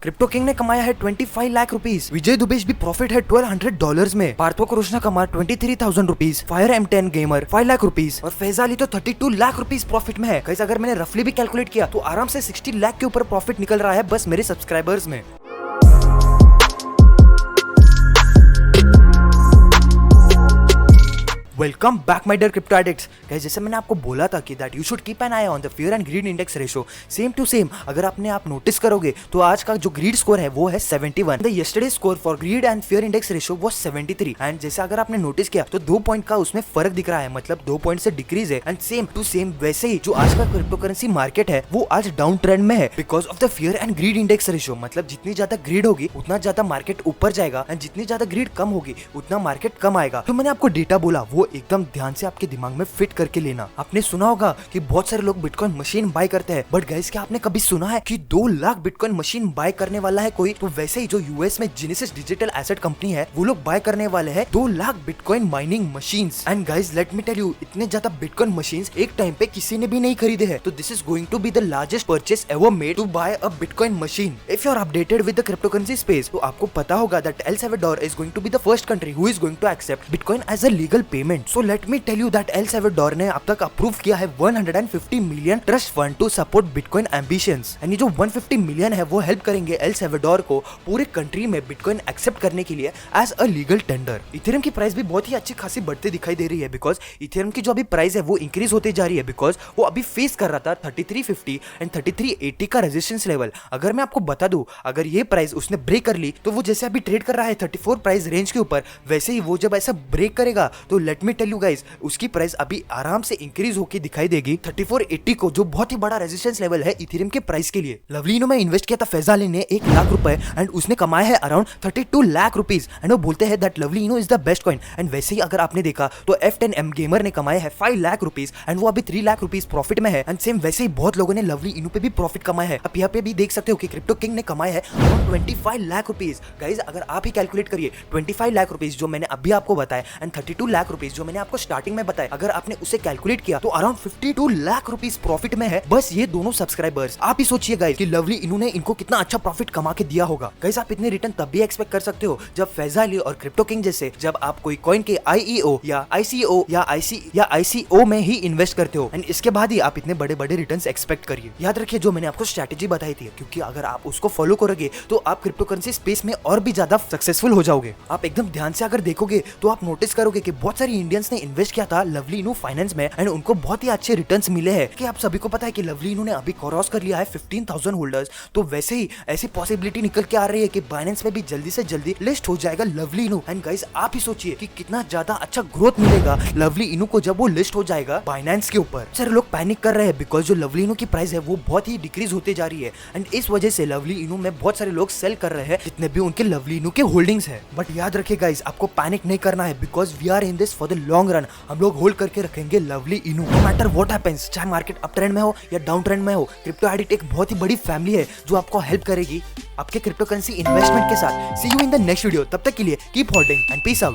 Crypto king ने कमाया है 25 लाख रुपीस। विजय दुबेश भी प्रॉफिट है $1200 में। पार्थो कृष्णा कमा 23,000 rupees. Fire M10 gamer 5 lakh rupees और फैजा अली तो 32 लाख रुपीस प्रॉफिट में है। गाइस अगर मैंने रफली भी कैलकुलेट किया तो आराम से 60 लाख के ऊपर प्रॉफिट निकल रहा है बस मेरे सब्सक्राइबर्स में। Welcome back my dear crypto addicts. Guys जैसे मैंने आपको बोला था कि that you should keep an eye on the fear and greed index ratio, same to same अगर आप नोटिस करोगे तो आज का जो ग्रीड स्कोर है वो है 71। The yesterday score for grid and fear index ratio वो 73 एंड जैसे अगर आपने नोटिस किया तो 2 पॉइंट का उसमें फर्क दिख रहा है, मतलब 2 पॉइंट से डिक्रीज है। एंड सेम टू सेम वैसे ही जो आज का क्रिप्टो करेंसी मार्केट है वो आज डाउन ट्रेंड में है because of the fear and greed index ratio. मतलब जितनी ज्यादा ग्रीड होगी उतना ज्यादा मार्केट ऊपर जाएगा एंड जितनी ज्यादा ग्रीड कम होगी उतना मार्केट कम आएगा। तो मैंने आपको डेटा बोला वो एकदम ध्यान से आपके दिमाग में फिट करके लेना। आपने सुना होगा कि बहुत सारे लोग बिटकॉइन मशीन बाय करते हैं, बट गाइस क्या आपने कभी सुना है कि 2 लाख बिटकॉइन मशीन बाय करने वाला है कोई? तो वैसे ही जो यूएस में जेनेसिस डिजिटल एसेट कंपनी है वो लोग बाय करने वाले हैं 2 lakh bitcoin mining machines. And guys let me tell you, इतने ज्यादा बिटकॉइन मशीन्स एक टाइम पे किसी ने भी नहीं खरीदे हैं। तो this is going to be the largest purchase ever made to buy a bitcoin machine. If you are updated with the crypto currency space तो आपको पता होगा that El Salvador is going to be the first country who is going to accept bitcoin as a legal payment. So let me tell you that El Salvador ने अब तक approve किया है 150 million trust fund to support bitcoin ambitions. And ये जो 150 million है वो help करेंगे एल साल्वाडोर को पूरे कंट्री में बिटकॉइन एक्सेप्ट करने के लिए as a legal tender. Ethereum की प्राइस भी बहुत ही अच्छी खासी बढ़ती दिखाई दे रही है बिकॉज इथेरियम की जो अभी प्राइस है वो इंक्रीज होती जा रही है बिकॉज वो अभी फेस कर रहा था 3350 एंड 3380 का रेजिस्टेंस लेवल। अगर मैं आपको बता दूं अगर ये प्राइस उसने ब्रेक कर ली तो वो जैसे अभी ट्रेड कर रहा है 34 प्राइस रेंज के ऊपर, वैसे ही वो जब ऐसा ब्रेक करेगा तो let me tell you guys उसकी प्राइस अभी आराम से इंक्रीज होकर दिखाई देगी 3480 को, जो बहुत ही बड़ा रेजिस्टेंस लेवल है इथेरियम के प्राइस के लिए। लवलीनो में इन्वेस्ट किया था फैजा अली ने 1 लाख रुपए एंड उसने कमाया है अराउंड 32 लाख रुपीस एंड वो बोलते हैं that Lovelino is the best coin. And वैसे ही अगर आपने देखा तो F10M गेमर ने कमाया है 5 लाख रुपीस एंड वो अभी 3 लाख रुपीस प्रॉफिट में है। एंड सेम वैसे ही बहुत लोगों ने लवली इनू पे भी प्रॉफिट कमाया है। आप यहाँ पे भी देख सकते हो कि क्रिप्टो किंग ने कमाया है अराउंड 25 लाख रुपीस। गाइज अगर आप ही कैलकुलेट करिए 25 लाख रुपीस जो मैंने अभी आपको बताया एंड 32 लाख रुपीस जो मैंने आपको स्टार्टिंग में बताया, अगर आपने उसे कैलकुलेट किया तो अराउंड 52 लाख रुपीस प्रॉफिट में है बस ये दोनों सब्सक्राइबर्स। आप ही सोचिए गाइस कि लवली इन्होंने इनको कितना अच्छा प्रॉफिट कमा के दिया होगा। गाइस आप इतने रिटर्न तब भी एक्सपेक्ट कर सकते हो जब फैजा अली और क्रिप्टो किंग जैसे जब आप कोई कॉइन के IEO या ICO या ICO में ही इन्वेस्ट करते हो एंड इसके बाद ही आप इतने बड़े बड़े रिटर्न्स एक्सपेक्ट करिए। याद रखिए जो मैंने आपको स्ट्रैटेजी बताई थी, क्योंकि अगर आप उसको फॉलो करोगे तो आप क्रिप्टो करेंसी स्पेस में और भी ज्यादा सक्सेसफुल हो जाओगे। आप एकदम ध्यान से अगर देखोगे तो आप नोटिस करोगे कि बहुत सारे इंडियंस ने इन्वेस्ट किया था लवली इनू फाइनेंस में एंड उनको बहुत ही अच्छे रिटर्न्स मिले हैं। कि आप सभी को पता है कि लवली इन्होंने अभी क्रॉस कर लिया है 15,000 होल्डर्स। तो वैसे ही ऐसी पॉसिबिलिटी निकल के आ रही है कि बाइनेंस में भी जल्दी से जल्दी लिस्ट हो जाएगा लवली इनू। एंड गाइस आप ही सोचिए कि कितना ज्यादा अच्छा ग्रोथ मिलेगा लवली इनू को जब वो लिस्ट हो जाएगा बाइनेंस के ऊपर। सर लोग पैनिक कर रहे हैं बिकॉज जो लवली इनू की प्राइस है वो बहुत ही डिक्रीज होते जा रही है एंड इस वजह से लवली इनू में बहुत सारे लोग सेल कर रहे हैं जितने भी उनके लवली इनू के होल्डिंग्स है। बट याद रखिए गाइस आपको पैनिक नहीं करना है because we are in this for the long run. हम लोग होल्ड करके रखेंगे लवली इनू नो मैटर व्हाट हैपेंस, चाहे मार्केट अप ट्रेंड में हो या डाउन ट्रेंड में हो। क्रिप्टो एडिक्ट एक बहुत ही बड़ी फैमिली है जो आपको हेल्प करेगी आपके क्रिप्टो करेंसी इन्वेस्टमेंट के साथ। See you in the next video, तब तक के लिए keep holding and peace out.